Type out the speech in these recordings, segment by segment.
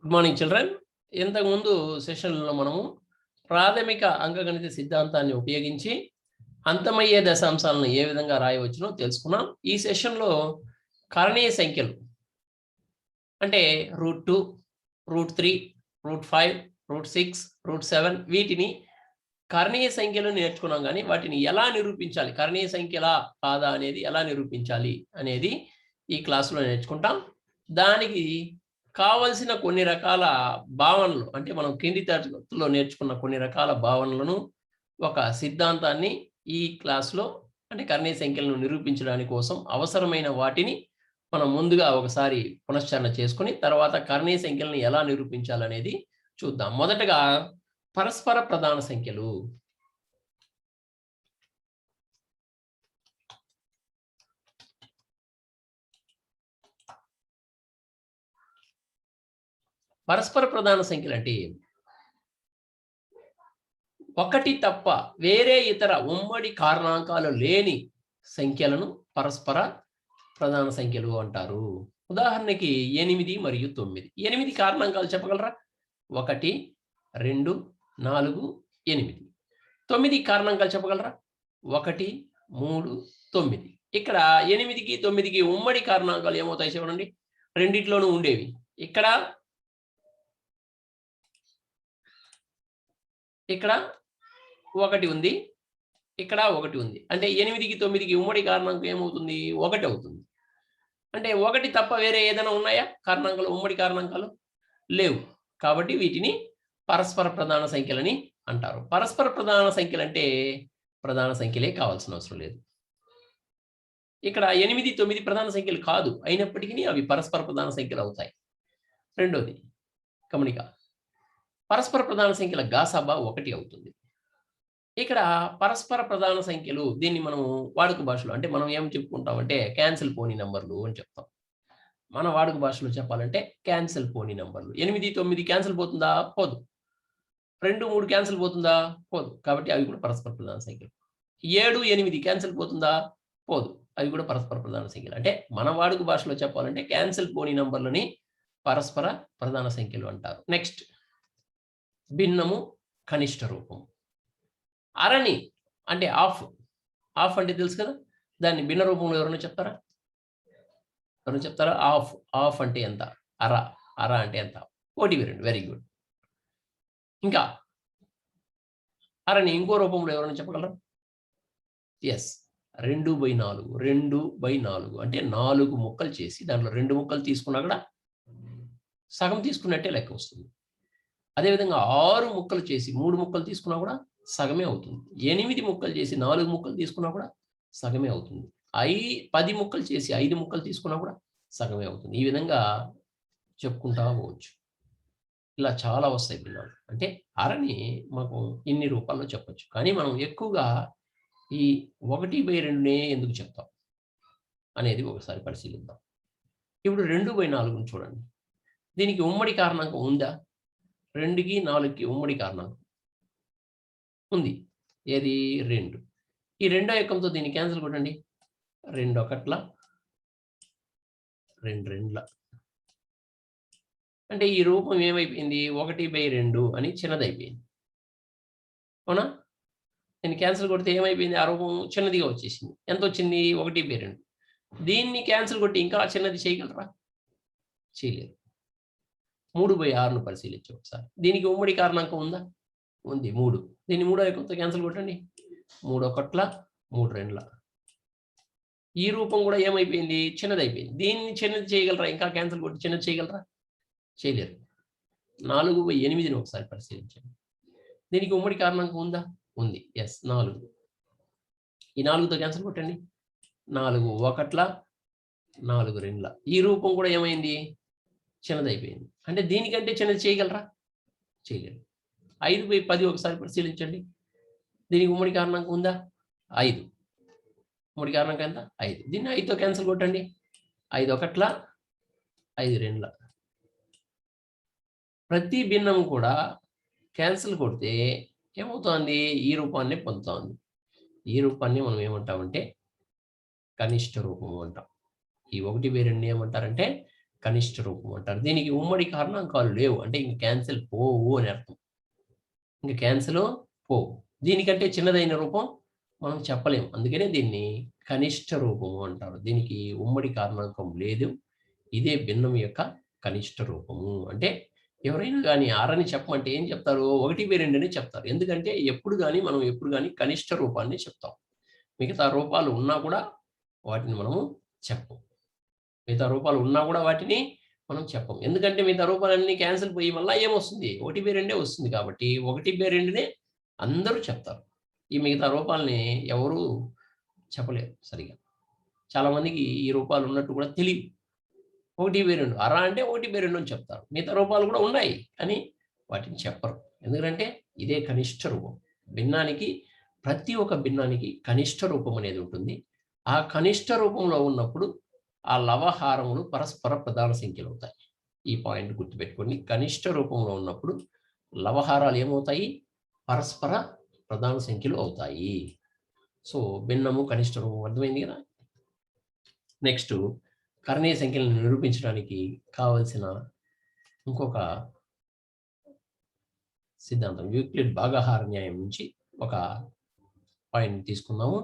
Good morning children. ఇంతకుముందు సెషన్‌లో మనము ప్రాథమిక అంకగణిత సిద్ధాంతాన్ని ఉపయోగించి అంతమయ్యే దశాంశాలను ఏ విధంగా రాయవచ్చునో తెలుసుకున్నాం. ఈ సెషన్‌లో కరణీయ సంఖ్యలు అంటే √2, √3, √5, √6, √7 వీటిని కరణీయ సంఖ్యలు నేర్చుకున్నాం గానీ వాటిని ఎలా నిరూపించాలి, కరణీయ సంఖ్యలా కాదా అనేది ఎలా నిరూపించాలి అనేది ఈ క్లాస్‌లో నేర్చుకుంటాం. దానికి కావలసిన కొన్ని రకాల భావనలు అంటే మనం కింది తరగతిలో నేర్చుకున్న కొన్ని రకాల భావనలను, ఒక సిద్ధాంతాన్ని ఈ క్లాస్‌లో అంటే కరణీయ సంఖ్యలను నిరూపించడానికి కోసం అవసరమైన వాటిని మనం ముందుగా ఒకసారి పునశ్చరణ చేసుకొని తర్వాత కరణీయ సంఖ్యలను ఎలా నిరూపించాలనేది చూద్దాం. మొదటగా పరస్పర ప్రధాన సంఖ్యలు. పరస్పర ప్రధాన సంఖ్యలు అంటే ఒకటి తప్ప వేరే ఇతర ఉమ్మడి కారణాంకాలు లేని సంఖ్యలను పరస్పర ప్రధాన సంఖ్యలు అంటారు. ఉదాహరణకి 8 మరియు 9. 8 కారణాంకాలు చెప్పగలరా? 1, 2, 4, 8. 9 కారణాంకాలు చెప్పగలరా? 1, 3, 9. ఇక్కడ 8కి 9కి ఉమ్మడి కారణాంకాలు ఏమవుతాయి చూడండి, రెండిట్లోనూ ఉండేవి. ఇక్కడ 1 ఉంది, ఇక్కడ 1 ఉంది. అంటే 8కి 9కి ఉమ్మడి కారణాంకం ఏమవుతుంది? 1 అవుతుంది. అంటే 1 తప్ప వేరే ఏదైనా ఉన్నాయా కారణాంకాలు, ఉమ్మడి కారణాంకాలు? లేవు. కాబట్టి వీటిని పరస్పర ప్రధాన సంఖ్యలని అంటారు. పరస్పర ప్రధాన సంఖ్యలు అంటే ప్రధాన సంఖ్యలే కావాల్సిన అవసరం లేదు. ఇక్కడ 8, 9 ప్రధాన సంఖ్యలు కాదు, అయినప్పటికీ అవి పరస్పర ప్రధాన సంఖ్యలు అవుతాయి. రెండోది గమనిక, పరస్పర ప్రధాన సంఖ్యల గాసాబా 1 అవుతుంది. ఇక్కడ పరస్పర ప్రధాన సంఖ్యలు, దీన్ని మనం వాడుక భాషలో అంటే మనం ఏం చెప్పుకుంటామంటే క్యాన్సిల్ పోని నంబర్లు అని చెప్తాం. మన వాడుక భాషలో చెప్పాలంటే క్యాన్సిల్ పోని నంబర్లు. 8, 9 క్యాన్సిల్ పోతుందా? పోదు. 2, 3 క్యాన్సిల్ పోతుందా? పోదు. కాబట్టి అవి కూడా పరస్పర ప్రధాన సంఖ్యలు. 7, 8 క్యాన్సిల్ పోతుందా? పోదు. అవి కూడా పరస్పర ప్రధాన సంఖ్యలు. అంటే మన వాడుక భాషలో చెప్పాలంటే క్యాన్సిల్ పోని నంబర్లని పరస్పర ప్రధాన సంఖ్యలు అంటారు. నెక్స్ట్ భిన్నము కనిష్ట రూపం. అరని అంటే హాఫ్ అంటే తెలుసు కదా, దాన్ని భిన్న రూపంలో ఎవరైనా చెప్తారా? హాఫ్ అంటే ఎంత? అర అంటే ఎంత? 1/2. Very good. ఇంకా అరని ఇంకో రూపంలో ఎవరైనా చెప్పగలరా? ఎస్, 2/4. 2/4 అంటే 4 ముక్కలు చేసి దాంట్లో 2 ముక్కలు తీసుకున్నా కూడా సగం తీసుకున్నట్టే లెక్క వస్తుంది. అదేవిధంగా 6 ముక్కలు చేసి 3 ముక్కలు తీసుకున్నా కూడా సగమే అవుతుంది. 8 ముక్కలు చేసి 4 ముక్కలు తీసుకున్నా కూడా సగమే అవుతుంది. 10 ముక్కలు చేసి 5 ముక్కలు తీసుకున్నా కూడా సగమే అవుతుంది. ఈ విధంగా చెప్పుకుంటా పోవచ్చు. ఇలా చాలా వస్తాయి భిన్నాలు. అంటే అరని మాకు ఇన్ని రూపాల్లో చెప్పొచ్చు. కానీ మనం ఎక్కువగా ఈ 1/2నే ఎందుకు చెప్తాం అనేది ఒకసారి పరిశీలిద్దాం. ఇప్పుడు 2/4ని చూడండి. దీనికి ఉమ్మడి కారణాంకం ఉందా? 2కి 4కి ఉమ్మడి కారణాంకం ఉంది. ఏది? 2. ఈ రెండో ఎక్కంతో దీన్ని క్యాన్సిల్ కొట్టండి. 2 1ల 2 2ల. అంటే ఈ రూపం ఏమైపోయింది? 1/2 అని చిన్నదైపోయింది. అవునా? దీన్ని క్యాన్సిల్ కొడితే ఏమైపోయింది? ఆ రూపం చిన్నదిగా వచ్చేసింది. ఎంత వచ్చింది? 1/2. దీన్ని క్యాన్సిల్ కొట్టి ఇంకా చిన్నది చేయగలరా? చేయలేరు. 3/6ను పరిశీలించు ఒకసారి. దీనికి ఉమ్మడి కారణాంకం ఉందా? ఉంది, 3. దీన్ని మూడో ఎక్కంతో క్యాన్సిల్ కొట్టండి. 3 1ల 3 2ల. ఈ రూపం కూడా ఏమైపోయింది? చిన్నదైపోయింది. దీన్ని చిన్నది చేయగలరా? ఇంకా క్యాన్సిల్ కొట్టి చిన్నది చేయగలరా? చేయలేరు. 4/8ని ఒకసారి పరిశీలించండి. దీనికి ఉమ్మడి కారణాంకం ఉందా? ఉంది. ఎస్, 4. ఈ 4తో క్యాన్సిల్ కొట్టండి. 4 1ల 4 2ల. ఈ రూపం కూడా ఏమైంది? చిన్నదైపోయింది. అంటే దీనికంటే చిన్నది చేయగలరా? చేయలేరు. 5/10 ఒకసారి పరిశీలించండి. దీనికి ఉమ్మడి కారణాంకం ఉందా? 5. ఉమ్మడి కారణాంకం ఎంత? 5. దీన్ని 5తో క్యాన్సిల్ కొట్టండి. 5 1ల 5 2ల. ప్రతి భిన్నం కూడా క్యాన్సిల్ కొడితే ఏమవుతోంది? ఈ రూపాన్ని పొందుతోంది. ఈ రూపాన్ని మనం ఏమంటామంటే కనిష్ట రూపము అంటాం. ఈ 1/2 ఏమంటారంటే కనిష్ట రూపం అంటారు. దీనికి ఉమ్మడి కారణాంకాలు లేవు, అంటే ఇంక క్యాన్సిల్ పోవు అని అర్థం. ఇంక క్యాన్సిల్ పోవు. దీనికంటే చిన్నదైన రూపం మనం చెప్పలేము, అందుకనే దీన్ని కనిష్ట రూపము అంటారు. దీనికి ఉమ్మడి కారణాంకం లేదు, ఇదే భిన్నం యొక్క కనిష్ట రూపము. అంటే ఎవరైనా కానీ ఆరని చెప్పమంటే ఏం చెప్తారు? 1/2 అని చెప్తారు. ఎందుకంటే మనం ఎప్పుడు కానీ కనిష్ట రూపాన్ని చెప్తాం. మిగతా రూపాలు ఉన్నా కూడా వాటిని మనము చెప్పం. ఎందుకంటే మిగతా రూపాలన్నీ క్యాన్సిల్ పోయి వల్ల ఏమొస్తుంది? 1/2 వస్తుంది కాబట్టి 1/2నే అందరూ చెప్తారు. ఈ మిగతా రూపాలని ఎవరు చెప్పలేరు సరిగా. చాలా మందికి ఈ రూపాలు ఉన్నట్టు కూడా తెలియదు. 1/2 అర అంటే 1/2 అని చెప్తారు. మిగతా రూపాలు కూడా ఉన్నాయి కానీ వాటిని చెప్పరు. ఎందుకంటే ఇదే కనిష్ట రూపం. ప్రతి ఒక్క భిన్నానికి కనిష్ట రూపం అనేది ఉంటుంది. ఆ కనిష్ట రూపంలో ఉన్నప్పుడు ఆ లవహారములు పరస్పర ప్రధాన సంఖ్యలు అవుతాయి. ఈ పాయింట్ గుర్తుపెట్టుకోండి. కనిష్ట రూపంలో ఉన్నప్పుడు లవహారాలు ఏమవుతాయి? పరస్పర ప్రధాన సంఖ్యలు అవుతాయి. సో భిన్నము కనిష్ట రూపం అర్థమైంది కదా. నెక్స్ట్ కర్ణీయ సంఖ్యలను నిరూపించడానికి కావలసిన ఇంకొక సిద్ధాంతం యూక్లిడ్ భాగాహార న్యాయం నుంచి ఒక పాయింట్ తీసుకుందాము.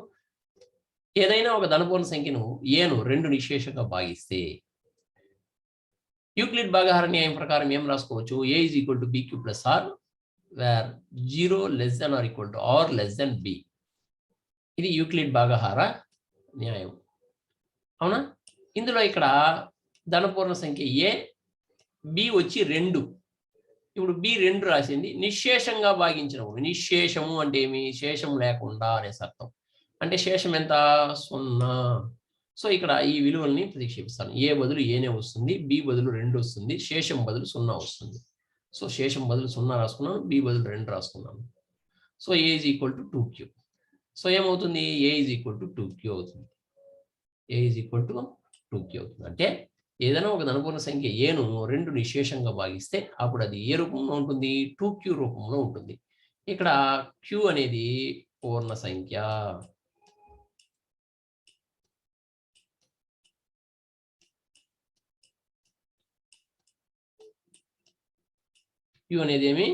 ఏదైనా ఒక ధనపూర్ణ సంఖ్యను ఏను 2 నిశ్శేషంగా భాగిస్తే యూక్లిడ్ భాగాహార న్యాయం ప్రకారం ఏం రాసుకోవచ్చు? a = bq + r where 0 <= r b. ఇది యూక్లిడ్ భాగాహార న్యాయం, అవునా? ఇందులో ఇక్కడ ధనపూర్ణ సంఖ్య a, b వచ్చి 2. ఇప్పుడు b 2 రాసింది. నిశ్శేషంగా భాగించినప్పుడు, నిశ్శేషము అంటే ఏమి? శేషం లేకుండా అనే అర్థం. అంటే శేషం ఎంత? 0. సో ఇక్కడ ఈ విలువల్ని ప్రతిక్షేపిస్తాను. a బదులు aనే వస్తుంది, b బదులు 2 వస్తుంది, శేషం బదులు 0 వస్తుంది. సో శేషం బదులు 0 రాసుకున్నాను, b బదులు 2 రాసుకున్నాను. So a = 2q. సో ఏమవుతుంది? a = 2q అవుతుంది. a = 2q అవుతుంది. అంటే ఏదైనా ఒక ధనపూర్ణ సంఖ్య ఏను 2 నిశ్శేషంగా భాగిస్తే అప్పుడు అది ఏ రూపంలో ఉంటుంది? 2q రూపంలో ఉంటుంది. ఇక్కడ q అనేది పూర్ణ సంఖ్య. q అనేది ఏమి?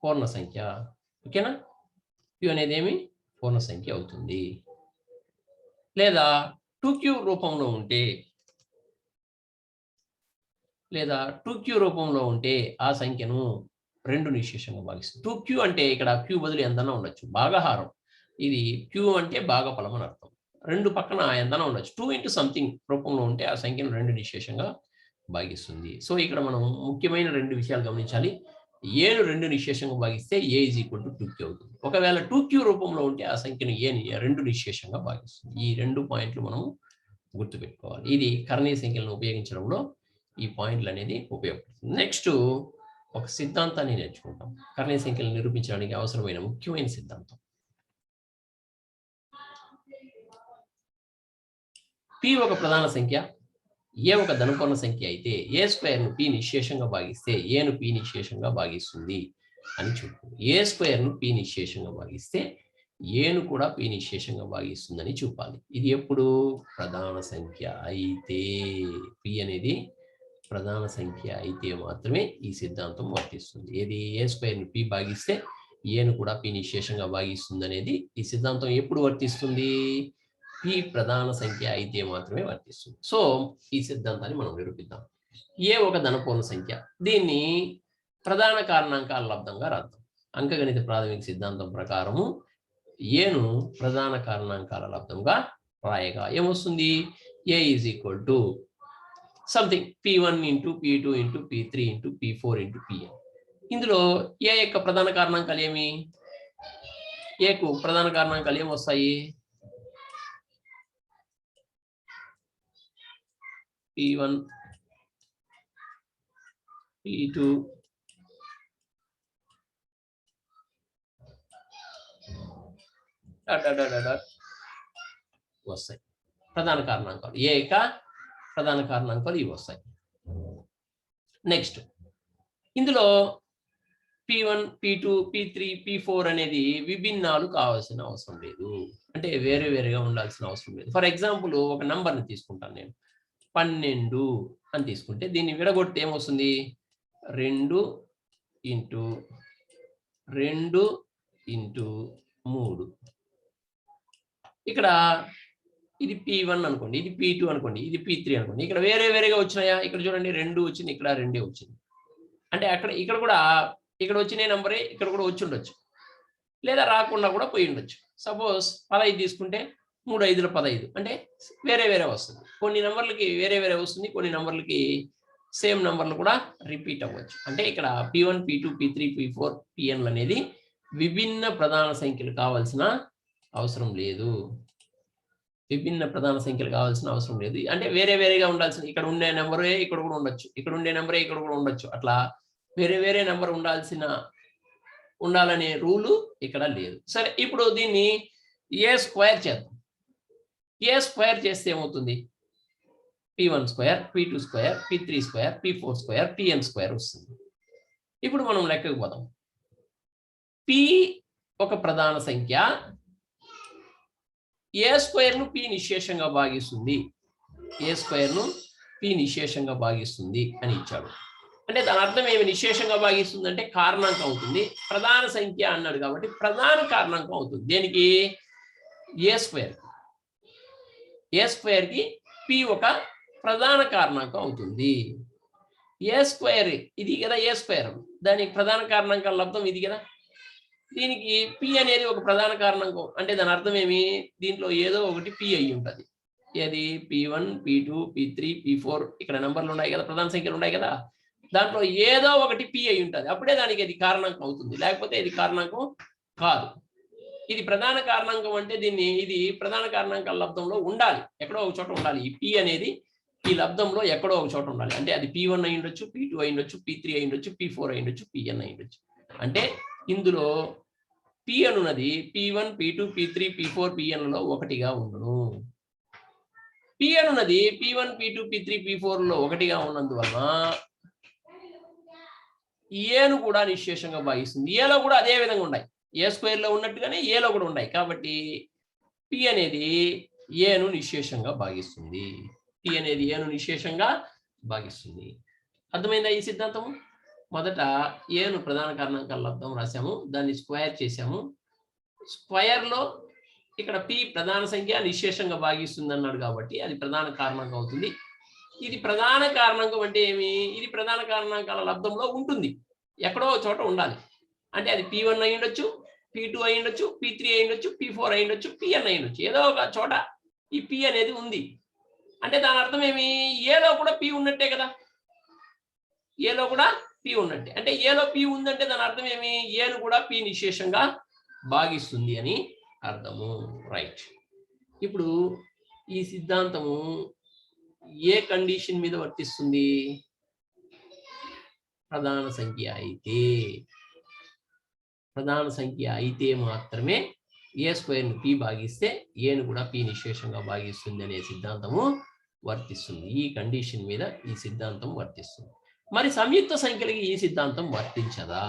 పూర్ణ సంఖ్య. ఓకేనా? q అనేది ఏమి? పూర్ణ సంఖ్య అవుతుంది. లేదా 2q రూపంలో ఉంటే ఆ సంఖ్యను 2 నిశ్శేషంగా భాగిస్తుంది. 2q అంటే ఇక్కడ q బదులు ఎంతనా ఉండొచ్చు. భాగహారం. ఇది q అంటే భాగఫలం అని అర్థం. 2 పక్కన ఎంతనా ఉండొచ్చు. 2 × సంథింగ్ రూపంలో ఉంటే ఆ సంఖ్యను 2 నిశ్శేషంగా భాగిస్తుంది. సో ఇక్కడ మనం ముఖ్యమైన 2 విషయాలు గమనించాలి. ఏను 2 నిశ్శేషంగా భాగిస్తే a = 2q అవుతుంది. ఒకవేళ 2q రూపంలో ఉంటే ఆ సంఖ్యను ఏని 2 నిశ్శేషంగా భాగిస్తుంది. ఈ 2 పాయింట్లు మనం గుర్తుపెట్టుకోవాలి. ఇది కర్ణీయ సంఖ్యలను ఉపయోగించడంలో ఈ పాయింట్లు అనేది ఉపయోగపడుతుంది. నెక్స్ట్ ఒక సిద్ధాంతాన్ని నేర్చుకుంటాం. కర్ణీయ సంఖ్యలను నిరూపించడానికి అవసరమైన ముఖ్యమైన సిద్ధాంతం. p ఒక ప్రధాన సంఖ్య, a ఒక ధనపూర్ణ సంఖ్య అయితే a² ను p నిశ్శేషంగా భాగిస్తే a ను p నిశ్శేషంగా భాగిస్తుంది అని చూపు. a² ను p నిశ్శేషంగా భాగిస్తే a ను కూడా p నిశ్శేషంగా భాగిస్తుందని చూపాలి. ఇది ఎప్పుడు? ప్రధాన సంఖ్య అయితే. p అనేది ప్రధాన సంఖ్య అయితే మాత్రమే ఈ సిద్ధాంతం వర్తిస్తుంది. ఏది? a² ను p భాగిస్తే a ను కూడా p నిశ్శేషంగా భాగిస్తుంది అనేది ఈ సిద్ధాంతం ఎప్పుడు వర్తిస్తుంది? p ప్రధాన సంఖ్య అయితే మాత్రమే వర్తిస్తుంది. సో ఈ సిద్ధాంతాన్ని మనం నిరూపిద్దాం. a ఒక ధనపూర్ణ సంఖ్య. దీన్ని ప్రధాన కారణాంకాల లబ్దంగా రాద్దాం. అంకగణిత ప్రాథమిక సిద్ధాంతం ప్రకారము a ను ప్రధాన కారణాంకాల లబ్దంగా రాయగా ఏమొస్తుంది? a = something p1 × p2 × p3 × p4 × pn. ఇందులో a యొక్క ప్రధాన కారణాంకాలు ఏమి? a కు ప్రధాన కారణాంకాలు ఏమొస్తాయి? p1 p2 వస్తాయి. ప్రధాన కారణాంకాలు a యొక్క ప్రధాన కారణాంకాలు ఇవి వస్తాయి. నెక్స్ట్ ఇందులో p1 p2 p3 p4 అనేది విభిన్నాలు కావాల్సిన అవసరం లేదు. అంటే వేరే వేరేగా ఉండాల్సిన అవసరం లేదు. ఫర్ ఎగ్జాంపుల్ ఒక నంబర్ని తీసుకుంటాను నేను. 12 అని తీసుకుంటే దీన్ని విడగొడితే ఏమొస్తుంది 2 ఇంటూ 2 ఇంటూ 3 ఇక్కడ ఇది P1 అనుకోండి, ఇది P2 అనుకోండి, ఇది P3 అనుకోండి. ఇక్కడ వేరే వేరేగా వచ్చినాయా? ఇక్కడ చూడండి 2 వచ్చింది, ఇక్కడ 2 వచ్చింది. అంటే ఇక్కడ కూడా ఇక్కడ వచ్చిన నంబరే ఇక్కడ కూడా వచ్చి ఉండొచ్చు, లేదా రాకుండా కూడా పోయి ఉండొచ్చు. సపోజ్ 15 తీసుకుంటే 3 5ల 15 అంటే వేరే వేరే వస్తుంది. కొన్ని నంబర్లకి వేరే వేరే వస్తుంది, కొన్ని నంబర్లకి సేమ్ నంబర్లు కూడా రిపీట్ అవ్వచ్చు. అంటే ఇక్కడ P1 P2 P3 P4 Pnలు అనేది విభిన్న ప్రధాన సంఖ్యలు కావాల్సిన అవసరం లేదు. విభిన్న ప్రధాన సంఖ్యలు కావాల్సిన అవసరం లేదు. అంటే వేరే వేరేగా ఉండాల్సిన, ఇక్కడ ఉండే నెంబరే ఇక్కడ కూడా ఉండొచ్చు, ఇక్కడ ఉండే నెంబరే ఇక్కడ కూడా ఉండొచ్చు. అట్లా వేరే వేరే నెంబర్ ఉండాలనే రూలు ఇక్కడ లేదు. సరే, ఇప్పుడు దీన్ని ఏ స్క్వేర్ చేద్దాం. ఏ స్క్వేర్ చేస్తే ఏమవుతుంది? P1 square, P2 square, P3 square, P4 square, Pn square వస్తుంది. ఇప్పుడు మనం లెక్కకు పోదాం. P ఒక ప్రధాన సంఖ్య, ఏ స్క్వేర్ను P నిశేషంగా భాగిస్తుంది, ఏ స్క్వేర్ను P నిశేషంగా భాగిస్తుంది అని ఇచ్చాడు. అంటే దాని అర్థం ఏమి? నిశేషంగా భాగిస్తుంది అంటే కారణాంకం అవుతుంది. ప్రధాన సంఖ్య అన్నాడు కాబట్టి ప్రధాన కారణాంకం అవుతుంది. దేనికి? ఏ స్క్వేర్. ఏ స్క్వేర్కి P ఒక ప్రధాన కారణాంకం అవుతుంది. ఏ స్క్వేర్ ఇది కదా, ఏ స్క్వేర్, దానికి ప్రధాన కారణాంకాల లబ్ధం ఇది కదా. దీనికి P అనేది ఒక ప్రధాన కారణాంకం అంటే దాని అర్థం ఏమి? దీంట్లో ఏదో ఒకటి P అయి ఉంటుంది. ఏది? P1 P2 P3 P4 ఇక్కడ నెంబర్లు ఉన్నాయి కదా, ప్రధాన సంఖ్యలు ఉన్నాయి కదా, దాంట్లో ఏదో ఒకటి P అయి ఉంటుంది. అప్పుడే దానికి అది కారణాంకం అవుతుంది, లేకపోతే ఇది కారణాంకం కాదు. ఇది ప్రధాన కారణాంకం అంటే ఇది ప్రధాన కారణాంకాల లబ్ధంలో ఉండాలి, ఎక్కడో ఒక చోట ఉండాలి. ఈ P అనేది ఈ లబ్ధంలో ఎక్కడో ఒక చోట ఉండాలి. అంటే అది P1 అయి ఉండొచ్చు, P2 అయి ఉండొచ్చు, P3 అయి ఉండొచ్చు, P4 అయి ఉండొచ్చు, Pn అయి ఉండొచ్చు. అంటే ఇందులో P అనున్నది P1 P2 P3 P4 Pnలలో ఒకటిగా ఉండును. P అనున్నది P1 P2 P3 P4లో ఒకటిగా ఉన్నందువలన ఏను కూడా నిశేషంగా భాగిస్తుంది. ఏలో కూడా అదే విధంగా ఉన్నాయి, ఏ స్క్వేర్లో ఉన్నట్టుగానే ఏలో కూడా ఉన్నాయి. కాబట్టి P అనేది ఏను నిశేషంగా భాగిస్తుంది. P అనేది ఏను నిశేషంగా భాగిస్తుంది. అర్థమైందా ఈ సిద్ధాంతము? మొదట ఏను ప్రధాన కారణాంకాల లబ్ధం రాసాము, దాన్ని స్క్వేర్ చేసాము. స్క్వేర్లో ఇక్కడ P ప్రధాన సంఖ్య నిశేషంగా భాగిస్తుంది అన్నాడు కాబట్టి అది ప్రధాన కారణాంకం అవుతుంది. ఇది ప్రధాన కారణాంకం అంటే ఏమి? ఇది ప్రధాన కారణాంకాల లబ్ధంలో ఉంటుంది, ఎక్కడో చోట ఉండాలి. అంటే అది P1 అయి ఉండొచ్చు, P2 అయి ఉండొచ్చు, P3 అయి ఉండొచ్చు, P4 అయి ఉండొచ్చు, Pn అయి ఉండొచ్చు. ఏదో ఒక చోట ఈ P అనేది ఉంది. అంటే దాని అర్థం ఏమి? ఏలో కూడా P ఉన్నట్టే కదా, ఏలో కూడా P ఉన్నట్టే. అంటే ఏలో P ఉందంటే దాని అర్థం ఏమి? ఏను కూడా P నిశేషంగా భాగిస్తుంది అని అర్థము. రైట్. ఇప్పుడు ఈ సిద్ధాంతము ఏ కండిషన్ మీద వర్తిస్తుంది? ప్రధాన సంఖ్య అయితే మాత్రమే ఏ స్క్వేర్ను P భాగిస్తే ఏను కూడా P నిశేషంగా భాగిస్తుంది అనే సిద్ధాంతము వర్తిస్తుంది. ఈ కండిషన్ మీద ఈ సిద్ధాంతం వర్తిస్తుంది. మరి సంయుక్త సంఖ్యలకి ఈ సిద్ధాంతం వర్తించదా?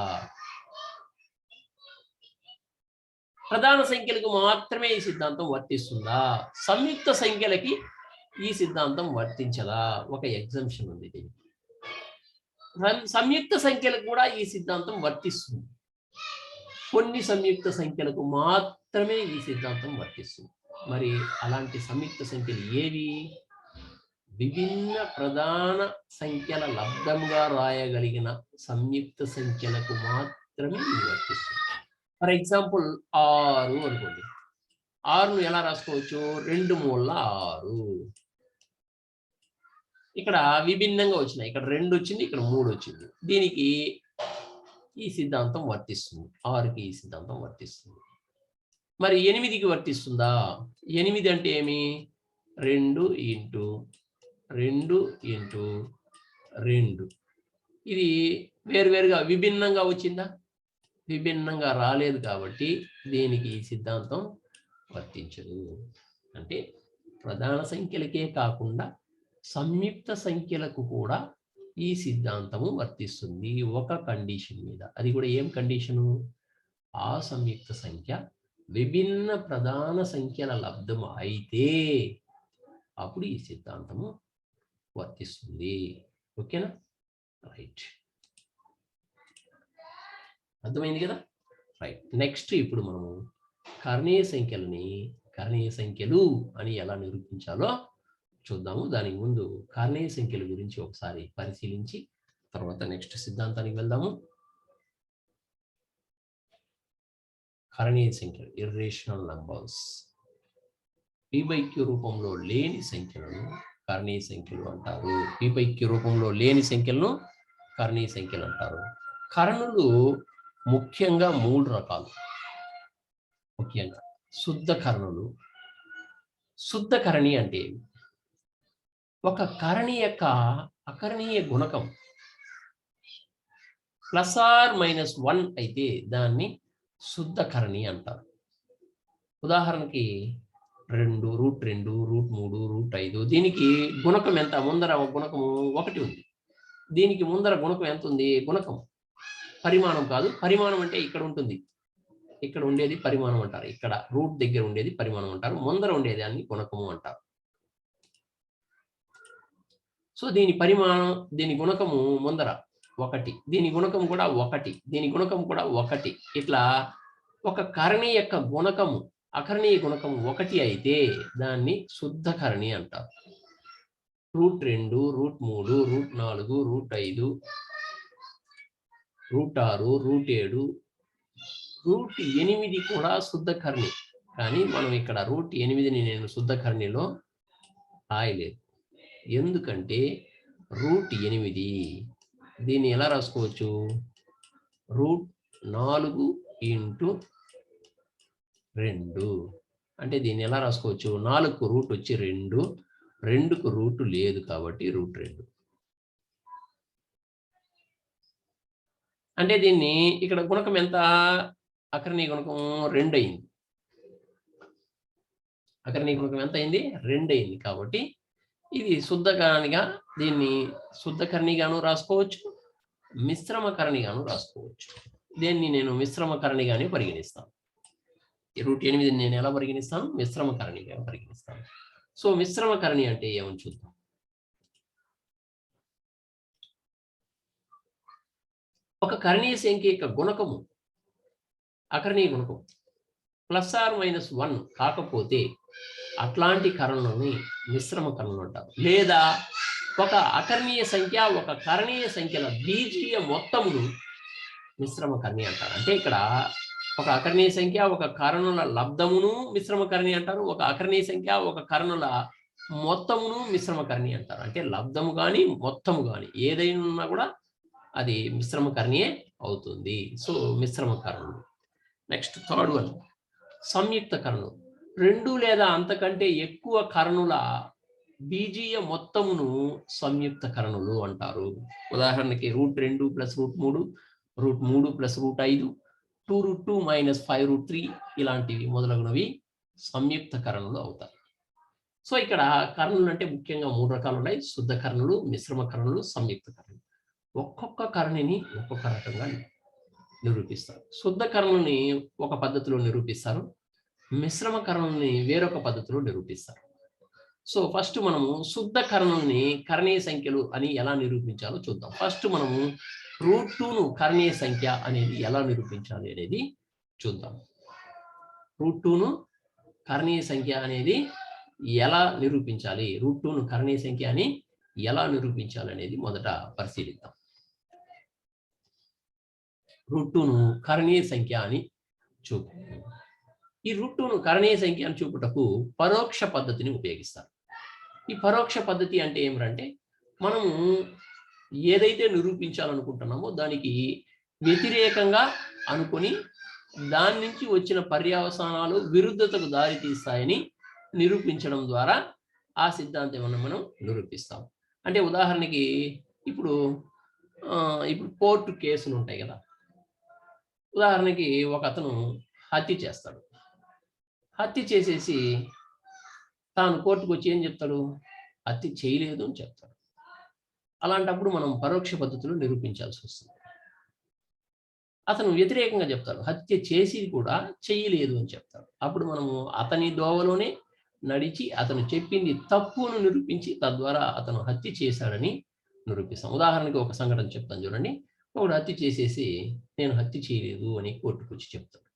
ప్రధాన సంఖ్యలకు మాత్రమే ఈ సిద్ధాంతం వర్తిస్తుందా? సంయుక్త సంఖ్యలకి ఈ సిద్ధాంతం వర్తించదా? ఒక ఎగ్జంప్షన్ ఉంది దీనికి. సంయుక్త సంఖ్యలకు కూడా ఈ సిద్ధాంతం వర్తిస్తుంది. కొన్ని సంయుక్త సంఖ్యలకు మాత్రమే ఈ సిద్ధాంతం వర్తిస్తుంది. మరి అలాంటి సంయుక్త సంఖ్యలు ఏవి? విభిన్న ప్రధాన సంఖ్యల లబ్ధంగా రాయగలిగిన సంయుక్త సంఖ్యలకు మాత్రమే ఇది వర్తిస్తుంది. ఫర్ ఎగ్జాంపుల్ 6 అనుకోండి. 6ను ఎలా రాసుకోవచ్చు? 2 మూల 6. ఇక్కడ విభిన్నంగా వచ్చినాయి, ఇక్కడ 2 వచ్చింది, ఇక్కడ 3 వచ్చింది. దీనికి ఈ సిద్ధాంతం వర్తిస్తుంది, 6కి ఈ సిద్ధాంతం వర్తిస్తుంది. మరి 8కి వర్తిస్తుందా? 8 అంటే ఏమి? 2 ఇంటూ 2 ఇంటూ 2. ఇది వేరువేరుగా విభిన్నంగా వచ్చిందా? విభిన్నంగా రాలేదు కాబట్టి దీనికి ఈ సిద్ధాంతం వర్తించదు. అంటే ప్రధాన సంఖ్యలకే కాకుండా సంయుక్త సంఖ్యలకు కూడా ఈ సిద్ధాంతము వర్తిస్తుంది ఒక కండిషన్ మీద. అది కూడా ఏం కండిషను? ఆ సంయుక్త సంఖ్య విభిన్న ప్రధాన సంఖ్యల లబ్ధము అయితే అప్పుడు ఈ సిద్ధాంతము వర్తిస్తుంది. ఓకేనా? రైట్, అర్థమైంది కదా? రైట్. నెక్స్ట్ ఇప్పుడు మనము కర్ణీయ సంఖ్యలు అని ఎలా నిరూపించాలో చూద్దాము. దానికి ముందు కర్ణీయ సంఖ్యల గురించి ఒకసారి పరిశీలించి తర్వాత నెక్స్ట్ సిద్ధాంతానికి వెళ్దాము. కర్ణీయ సంఖ్యలు, ఇర్రేషనల్ నంబర్స్, p/q రూపంలో లేని సంఖ్యలను కర్ణీయ సంఖ్యలు అంటారు. p/q రూపంలో లేని సంఖ్యలను కర్ణీయ సంఖ్యలు అంటారు. కర్ణులు ముఖ్యంగా 3 రకాలు. ముఖ్యంగా శుద్ధ కర్ణులు. శుద్ధ కరణి అంటే ఒక కరణి యొక్క అకరణీయ గుణకం +or-1 అయితే దాన్ని శుద్ధ కరణి అంటారు. ఉదాహరణకి 2, √2, √3, √5. దీనికి గుణకం ఎంత? ముందర గుణకము 1 ఉంది. దీనికి ముందర గుణకం ఎంత ఉంది? గుణకం, పరిమాణం కాదు. పరిమాణం అంటే ఇక్కడ ఉంటుంది, ఇక్కడ ఉండేది పరిమాణం అంటారు. ఇక్కడ రూట్ దగ్గర ఉండేది పరిమాణం అంటారు. ముందర ఉండేది అన్ని గుణకము అంటారు. సో దీని పరిమాణం, దీని గుణకము ముందర 1, దీని గుణకం కూడా 1, దీని గుణకం కూడా 1. ఇట్లా ఒక కరణి యొక్క గుణకము, అకరణీయ గుణకం 1 అయితే దాన్ని శుద్ధ కరణి అంటారు. √2, √3, √4, √5, √6, √7, √8 కూడా శుద్ధ కర్ణి. కానీ మనం ఇక్కడ √8ని నేను శుద్ధ కర్ణిలో రాయలేదు. ఎందుకంటే √8 దీన్ని ఎలా రాసుకోవచ్చు? √4 × 2 అంటే దీన్ని ఎలా రాసుకోవచ్చు? 4కు రూట్ వచ్చి 2, 2కు రూట్ లేదు కాబట్టి √2. అంటే దీన్ని ఇక్కడ గుణకం ఎంత? అకరణీయ గుణకం 2 అయింది. అకరణీయ గుణకం ఎంత అయింది? 2 అయింది. కాబట్టి ఇది శుద్ధ కరణిగా, దీన్ని శుద్ధ కరణిగాను రాసుకోవచ్చు, మిశ్రమ కరణిగాను రాసుకోవచ్చు. దీన్ని నేను మిశ్రమ కరణిగానే పరిగణిస్తాను. √8 నేను ఎలా పరిగణిస్తాను? మిశ్రమ కరణిగా పరిగణిస్తాను. సో మిశ్రమ కరణి అంటే ఏమని చూద్దాం. ఒక కరణీయ సంఖ్య యొక్క గుణకము, అకరణీయ గుణకం +or-1 కాకపోతే అట్లాంటి కరణులని మిశ్రమ కరణులు అంటారు. లేదా ఒక అకరణీయ సంఖ్య ఒక కరణీయ సంఖ్యల బీజీయ మొత్తమును మిశ్రమ కరణి అంటారు. అంటే ఇక్కడ ఒక అకరణీయ సంఖ్య ఒక కరణుల లబ్ధమును మిశ్రమ కరణి అంటారు. ఒక అకరణీయ సంఖ్య ఒక కరణుల మొత్తమును మిశ్రమ కరణి అంటారు. అంటే లబ్ధము కానీ మొత్తము కానీ ఏదైనా ఉన్నా కూడా అది మిశ్రమ కరణియే అవుతుంది. సో మిశ్రమ కరణులు. నెక్స్ట్ థర్డ్ వన్, సంయుక్త కరణులు. 2 లేదా అంతకంటే ఎక్కువ కరణుల బీజీయ మొత్తమును సంయుక్త కరణులు అంటారు. ఉదాహరణకి √2 + √3, √3 + √5, 2√2 - 5√3 ఇలాంటివి మొదలగునవి సంయుక్త కరణులు అవుతాయి. సో ఇక్కడ కరణులు అంటే ముఖ్యంగా 3 రకాలు ఉన్నాయి. శుద్ధ కరణులు, మిశ్రమ కరణులు, సంయుక్త కరణులు. ఒక్కొక్క కరణిని ఒక్కొక్క రకంగా నిరూపిస్తారు. శుద్ధ కరణుల్ని ఒక పద్ధతిలో నిరూపిస్తారు, మిశ్రమ కరణుల్ని వేరొక పద్ధతిలో నిరూపిస్తారు. సో ఫస్ట్ మనము శుద్ధ కరణుల్ని కరణీయ సంఖ్యలు అని ఎలా నిరూపించాలో చూద్దాం. ఫస్ట్ మనము √2ను కరణీయ సంఖ్య అనేది ఎలా నిరూపించాలి అనేది చూద్దాం. √2ను కరణీయ సంఖ్య అనేది ఎలా నిరూపించాలి, √2ను కరణీయ సంఖ్య అని ఎలా నిరూపించాలి అనేది మొదట పరిశీలిద్దాం. √2ను కరణీయ సంఖ్య అని చూపు. ఈ √2ను కరణీయ సంఖ్య అని చూపుటకు పరోక్ష పద్ధతిని ఉపయోగిస్తారు. ఈ పరోక్ష పద్ధతి అంటే ఏమిటంటే, మనము ఏదైతే నిరూపించాలనుకుంటున్నామో దానికి వ్యతిరేకంగా అనుకొని దాని నుంచి వచ్చిన పర్యవసానాలు విరుద్ధతకు దారి తీస్తాయని నిరూపించడం ద్వారా ఆ సిద్ధాంతం మనం నిరూపిస్తాం. అంటే ఉదాహరణకి ఇప్పుడు కోర్టు కేసులు ఉంటాయి కదా. ఉదాహరణకి ఒక అతను హత్య చేస్తాడు. హత్య చేసేసి తాను కోర్టుకు వచ్చి ఏం చెప్తాడు? హత్య చేయలేదు అని చెప్తాడు. అలాంటప్పుడు మనం పరోక్ష పద్ధతిలో నిరూపించాల్సి వస్తుంది. అతను వ్యతిరేకంగా చెప్తాడు, హత్య చేసి కూడా చేయలేదు అని చెప్తాడు. అప్పుడు మనము అతని దోవలోనే నడిచి అతను చెప్పింది తప్పును నిరూపించి తద్వారా అతను హత్య చేశాడని నిరూపిస్తాం. ఉదాహరణకి ఒక సంఘటన చెప్తాను చూడండి. ఒకడు హత్య చేసేసి నేను హత్య చేయలేదు అని కోర్టుకు వచ్చి చెప్తాడు.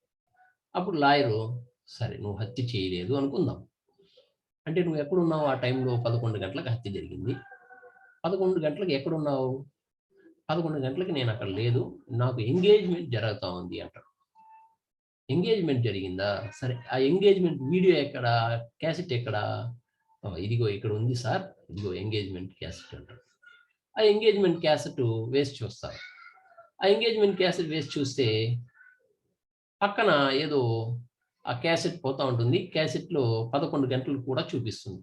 అప్పుడు లాయరు సరే నువ్వు హత్య చేయలేదు అనుకుందాం. అంటే నువ్వు ఎక్కడున్నావు ఆ టైంలో? 11 గంటలకు హత్య జరిగింది. 11 గంటలకు ఎక్కడున్నావు? 11 గంటలకి నేను అక్కడ లేదు. నాకు ఎంగేజ్‌మెంట్ జరుగుతా ఉంది అంటాడు. ఎంగేజ్‌మెంట్ జరిగిందా? సరే ఆ ఎంగేజ్‌మెంట్ వీడియో ఎక్కడ? క్యాసెట్ ఎక్కడ? ఇదిగో ఇక్కడ ఉంది సార్. ఇదిగో ఎంగేజ్‌మెంట్ క్యాసెట్ అంటాడు. ఆ ఎంగేజ్‌మెంట్ క్యాసెట్ వేసి చూస్తారు. ఆ ఎంగేజ్‌మెంట్ క్యాసెట్ వేసి చూస్తే పక్కన ఏదో ఆ క్యాసెట్ పోతా ఉంటుంది. క్యాసెట్‌లో 11 గంటలు కూడా చూపిస్తుంది.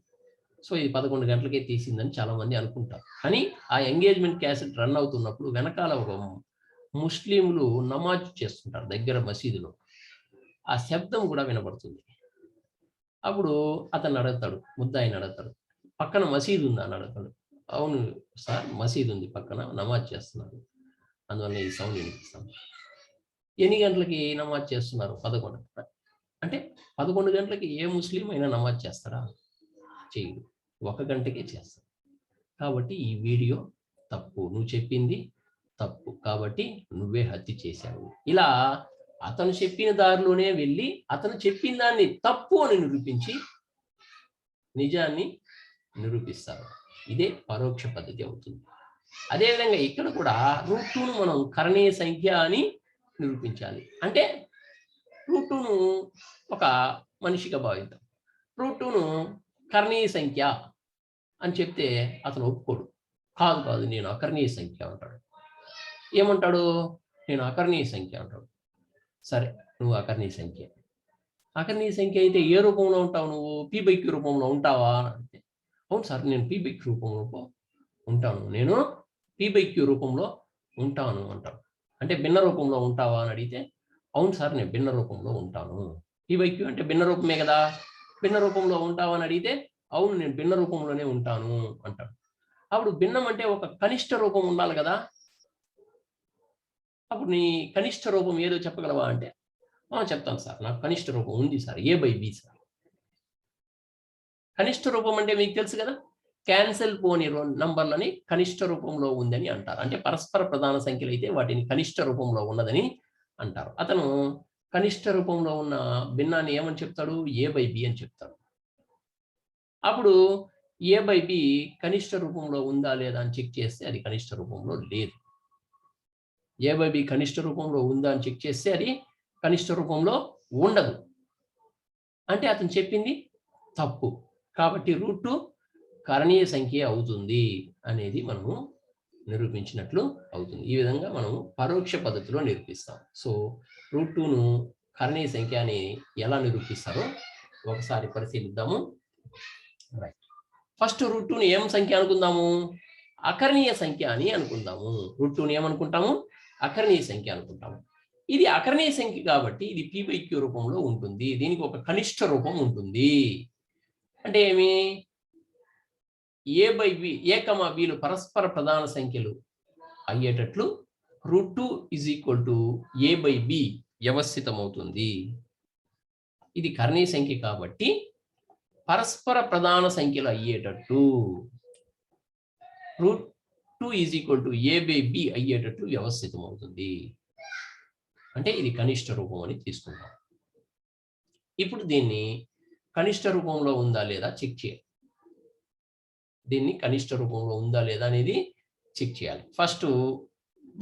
సో, ఇది 11 గంటలకే తీసిందని చాలామంది అనుకుంటారు. కానీ ఆ ఎంగేజ్‌మెంట్ క్యాసెట్ రన్ అవుతున్నప్పుడు వెనకాల ఒక ముస్లింలు నమాజ్ చేస్తుంటారు దగ్గర మసీదులో. ఆ శబ్దం కూడా వినబడుతుంది. అప్పుడు అతన్ని అడుగుతాడు. ముద్దాయిని అడుగుతాడు. "పక్కన మసీదు ఉందా?" అని అడుగుతాడు. "అవును సార్ మసీదు ఉంది పక్కన. నమాజ్ చేస్తున్నారు. అందువల్ల ఈ సౌండ్ వినిపిస్తుంది." "ఎన్ని గంటలకి నమాజ్ చేస్తున్నారు?" 11. అంటే 11 గంటలకి ఏ ముస్లిం అయినా నమాజ్ చేస్తాడా? చేయడు. 1 గంటకే చేస్తాడు. కాబట్టి ఈ వీడియో తప్పు. నువ్వు చెప్పింది తప్పు. కాబట్టి నువ్వే హత్య చేశావు. ఇలా అతను చెప్పిన దారిలోనే వెళ్ళి అతను చెప్పిన దాన్ని తప్పు అని నిరూపించి నిజాన్ని నిరూపిస్తారు. ఇదే పరోక్ష పద్ధతి అవుతుంది. అదేవిధంగా ఇక్కడ కూడా √2ను మనం కరణీయ సంఖ్య అని నిరూపించాలి. అంటే √2ను ఒక మనిషిగా భావిద్దాం. √2ను కరణీయ సంఖ్య అని చెప్తే అతను ఒప్పుకోడు. కాదు, కాదు నేను అకర్ణీయ సంఖ్య అంటాడు. ఏమంటాడు? నేను అకర్ణీయ సంఖ్య అంటాడు. సరే నువ్వు అకర్ణీయ సంఖ్య. అకర్ణీయ సంఖ్య అయితే ఏ రూపంలో ఉంటావు నువ్వు? p/q రూపంలో ఉంటావా అని అంటే, అవును సార్ నేను p/q రూపంలో ఉంటాను. నేను p/q రూపంలో ఉంటాను అంటాడు. అంటే భిన్న రూపంలో ఉంటావా అని అడిగితే, అవును సార్ నేను భిన్న రూపంలో ఉంటాను. p/q అంటే భిన్న రూపమే కదా! భిన్న రూపంలో ఉంటావా అని అడిగితే, అవును నేను భిన్న రూపంలోనే ఉంటాను అంటాడు. అప్పుడు భిన్నం అంటే ఒక కనిష్ట రూపం ఉండాలి కదా! అప్పుడు నీ కనిష్ట రూపం ఏదో చెప్పగలవా అంటే, చెప్తాను సార్. నాకు కనిష్ట రూపం ఉంది సార్. a/b sir. కనిష్ట రూపం అంటే మీకు తెలుసు కదా! క్యాన్సెల్ పోని నంబర్‌లని కనిష్ట రూపంలో ఉందని అంటారు. అంటే పరస్పర ప్రధాన సంఖ్యలైతే వాటిని కనిష్ట రూపంలో ఉన్నదని అంటారు. అతను కనిష్ట రూపంలో ఉన్న భిన్నాన్ని ఏమని చెప్తాడు? a/b అని చెప్తాడు. అప్పుడు a/b కనిష్ట రూపంలో ఉందా లేదా అని చెక్ చేస్తే అది కనిష్ట రూపంలో లేదు. a/b కనిష్ట రూపంలో ఉందా అని చెక్ చేస్తే అది కనిష్ట రూపంలో ఉండదు. అంటే అతను చెప్పింది తప్పు. కాబట్టి √2 కరణీయ సంఖ్య అవుతుంది అనేది మనము నిరూపించినట్లు అవుతుంది. ఈ విధంగా మనము పరోక్ష పద్ధతిలో నిరూపిస్తాం. సో, √2ను కరణీయ సంఖ్య అని ఎలా నిరూపిస్తారో ఒకసారి పరిశీలిద్దాము. రైట్. ఫస్ట్ √2ని ఏం సంఖ్య అనుకుందాము? అకర్ణీయ సంఖ్య అని అనుకుందాము. √2ని ఏమనుకుంటాము? అకర్ణీయ సంఖ్య అనుకుంటాము. ఇది అకర్ణీయ సంఖ్య కాబట్టి ఇది p/q రూపంలో ఉంటుంది. దీనికి ఒక కనిష్ట రూపం ఉంటుంది. అంటే ఏమి? a/bలు పరస్పర ప్రధాన సంఖ్యలు అయ్యేటట్లు √2 a/b వ్యవస్థితమవుతుంది. ఇది కర్ణీయ సంఖ్య కాబట్టి పరస్పర ప్రధాన సంఖ్యలు అయ్యేటట్టు √2 a/b అయ్యేటట్లు వ్యవస్థితమవుతుంది. అంటే ఇది కనిష్ట రూపం అని తీసుకుంటాం. ఇప్పుడు దీన్ని కనిష్ట రూపంలో ఉందా లేదా చెక్ చేయాలి. దీన్ని కనిష్ట రూపంలో ఉందా లేదా అనేది చెక్ చేయాలి. ఫస్ట్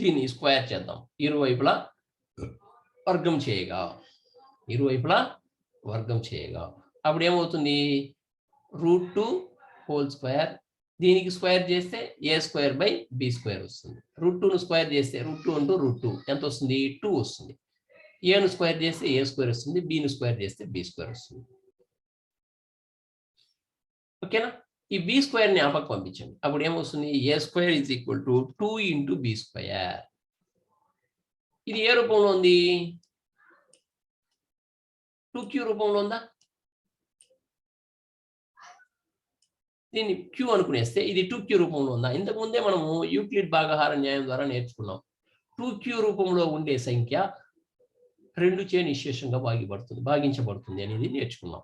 దీన్ని స్క్వేర్ చేద్దాం. ఇరువైపులా వర్గం చేయగా అప్పుడు ఏమవుతుంది? √2² దీనికి స్క్వేర్ చేస్తే a²/b² వస్తుంది. √2ను స్క్వేర్ చేస్తే √2 ఎంత వస్తుంది? 2 వస్తుంది. aను స్క్వేర్ చేస్తే a² వస్తుంది. bను స్క్వేర్ చేస్తే b² వస్తుంది. ఓకేనా? ఈ b² ఆ పక్కకు పంపించండి. అప్పుడు ఏమొస్తుంది? a² = 2 × b². ఇది ఏ రూపంలో ఉంది? 2q రూపంలో ఉందా? దీన్ని q అనుకునేస్తే ఇది 2q రూపంలో ఉందా? ఇంతకు ముందే మనము యూక్లిడ్ భాగహార న్యాయం ద్వారా నేర్చుకున్నాం. 2q రూపంలో ఉండే సంఖ్య 2 చే నిశ్శేషంగా భాగించబడుతుంది అనేది నేర్చుకున్నాం.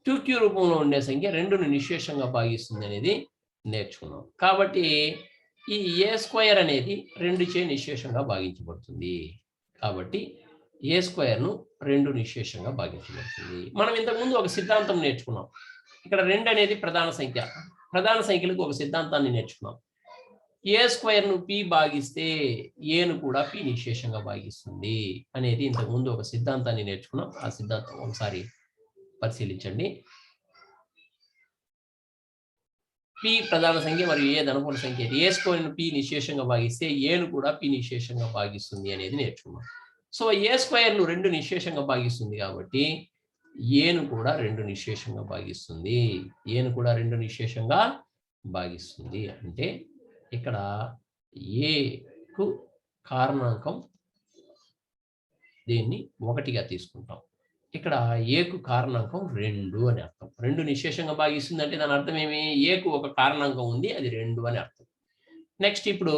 2q రూపంలో ఉండే సంఖ్య 2ని నిశ్శేషంగా భాగిస్తుంది అనేది నేర్చుకున్నాం. కాబట్టి ఈ ఏ స్క్వేర్ అనేది 2 చే నిశ్శేషంగా భాగించబడుతుంది. కాబట్టి ఏ స్క్వేర్ను 2 నిశ్శేషంగా భాగించబడుతుంది. మనం ఇంతకుముందు ఒక సిద్ధాంతం నేర్చుకున్నాం. ఇక్కడ 2 అనేది ప్రధాన సంఖ్య. ప్రధాన సంఖ్యలకు ఒక సిద్ధాంతాన్ని నేర్చుకున్నాం. ఏ స్క్వేర్ను పి భాగిస్తే ఏను కూడా పి నిశ్శేషంగా భాగిస్తుంది అనేది ఇంతకుముందు ఒక సిద్ధాంతాన్ని నేర్చుకున్నాం. ఆ సిద్ధాంతం ఒకసారి పరిశీలించండి. పి ప్రధాన సంఖ్య మరియు ఏ ధనపూర్ణ సంఖ్య. ఏ స్క్వేర్ను పి నిశ్శేషంగా భాగిస్తే ఏను కూడా పి నిశ్శేషంగా భాగిస్తుంది అనేది నేర్చుకున్నాం. సో ఏ స్క్వేర్ను 2 నిశ్శేషంగా భాగిస్తుంది కాబట్టి ఏను కూడా 2 నిశ్శేషంగా భాగిస్తుంది. ఏను కూడా 2 నిశ్శేషంగా భాగిస్తుంది. అంటే ఇక్కడ ఏకు కారణాంకం దీన్ని 1గా తీసుకుంటాం. ఇక్కడ ఏకు కారణాంకం 2 అని అర్థం. 2 నిశ్శేషంగా భాగిస్తుంది అంటే దాని అర్థం ఏమి? ఏకు ఒక కారణాంకం ఉంది, అది 2 అని అర్థం. నెక్స్ట్ ఇప్పుడు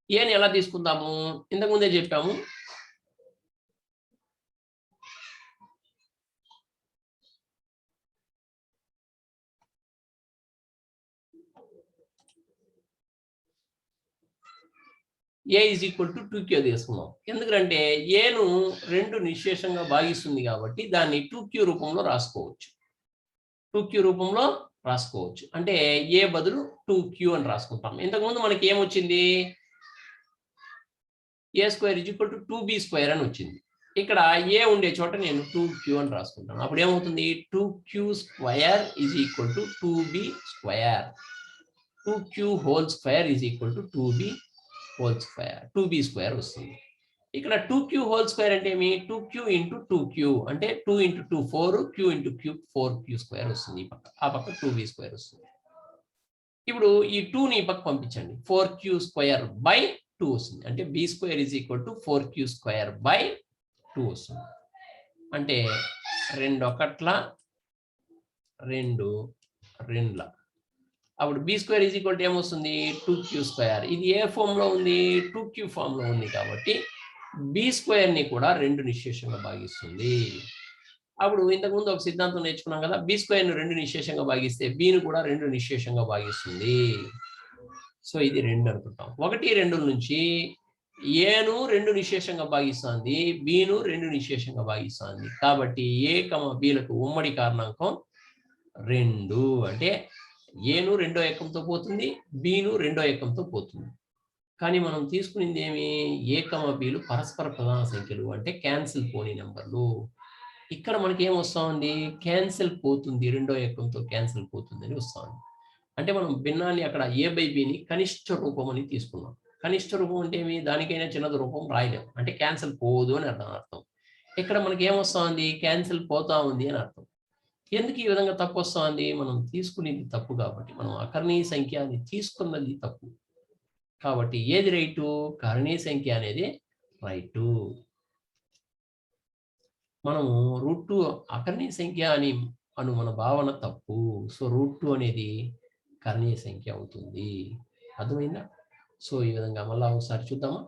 ఏని ఎలా తీసుకుందాము? ఇంతకుముందే చెప్పాము. ఏ ఈజ్ ఈక్వల్ టు 2q తీసుకున్నాం. ఎందుకంటే ఏను 2 నిశ్శేషంగా భాగిస్తుంది కాబట్టి దాన్ని 2q రూపంలో రాసుకోవచ్చు. 2q రూపంలో రాసుకోవచ్చు. అంటే ఏ బదులు 2q అని రాసుకుంటాం. ఇంతకుముందు మనకి ఏమొచ్చింది? A square is equal to 2b square అని వచ్చింది. ఇక్కడ ఏ ఉండే చోట నేను 2q అని రాసుకుంటాను. అప్పుడు ఏమవుతుంది? 2q square is equal to 2b square. 2q whole square is equal to 2b whole square. 2b square వస్తుంది. ఇక్కడ 2q హోల్ స్క్వేర్ అంటే ఏమి? 2q ఇంటూ 2q అంటే 2 into 2 4, q into q 4q square వస్తుంది. ఈ పక్క ఆ పక్క 2b స్క్వేర్ వస్తుంది. ఇప్పుడు ఈ 2ని ఈ పక్క పంపించండి. 4q స్క్వేర్ బై 2 వస్తుంది. అంటే b square is equal to 4q square by 2 వస్తుంది. అంటే 2 ఒకట్ల 2 రెండ్ల. అప్పుడు b square is equal to ఏమొస్తుంది? 2q square. ఇది ఏ ఫామ్ లో ఉంది? 2q ఫామ్ లో ఉంది కాబట్టి బి స్క్వేర్ ని కూడా 2 నిశ్శేషంగా భాగిస్తుంది. అప్పుడు ఇంతకుముందు ఒక సిద్ధాంతం నేర్చుకున్నాం కదా, బి స్క్వేర్ ను 2 నిశ్శేషంగా భాగిస్తే బిను కూడా 2 నిశ్శేషంగా భాగిస్తుంది. సో ఇది 2 అనుకుంటాం. 1, 2 నుంచి ఏను 2 నిశ్శేషంగా భాగిస్తుంది, బిను 2 నిశ్శేషంగా భాగిస్తుంది. కాబట్టి ఏ బిలకు ఉమ్మడి కారణాంకం 2. అంటే ఏను 2వ ఏకంతో పోతుంది, బిను 2వ ఏకంతో పోతుంది. కానీ మనం తీసుకునేది ఏమి? ఏ బిలు పరస్పర ప్రధాన సంఖ్యలు, అంటే క్యాన్సిల్ పోని నెంబర్లు. ఇక్కడ మనకి ఏం వస్తా ఉంది? క్యాన్సిల్ పోతుంది, 2వ ఏకంతో క్యాన్సిల్ పోతుంది అని వస్తా ఉంది. అంటే మనం భిన్నాన్ని అక్కడ ఏ బై బిని కనిష్ట రూపం అని తీసుకున్నాం. కనిష్ట రూపం అంటే ఏమి? దానికైనా చిన్నది రూపం రాయలేము. అంటే క్యాన్సిల్ పోదు అని అర్థం. ఇక్కడ మనకి ఏమొస్తా ఉంది? క్యాన్సిల్ పోతా ఉంది అని అర్థం. ఎందుకు ఈ విధంగా తప్పు వస్తా ఉంది? మనం తీసుకునేది తప్పు కాబట్టి, మనం అకర్ణీయ సంఖ్య అని తీసుకున్నది తప్పు కాబట్టి ఏది రైటు? కర్ణీయ సంఖ్య అనేది రైటు. మనము √2 అకర్ణీయ సంఖ్య అని మన భావన తప్పు. సో √2 అనేది కర్ణీయ సంఖ్య అవుతుంది. అర్థమైందా? సో ఈ విధంగా మళ్ళా ఒకసారి చూద్దామా?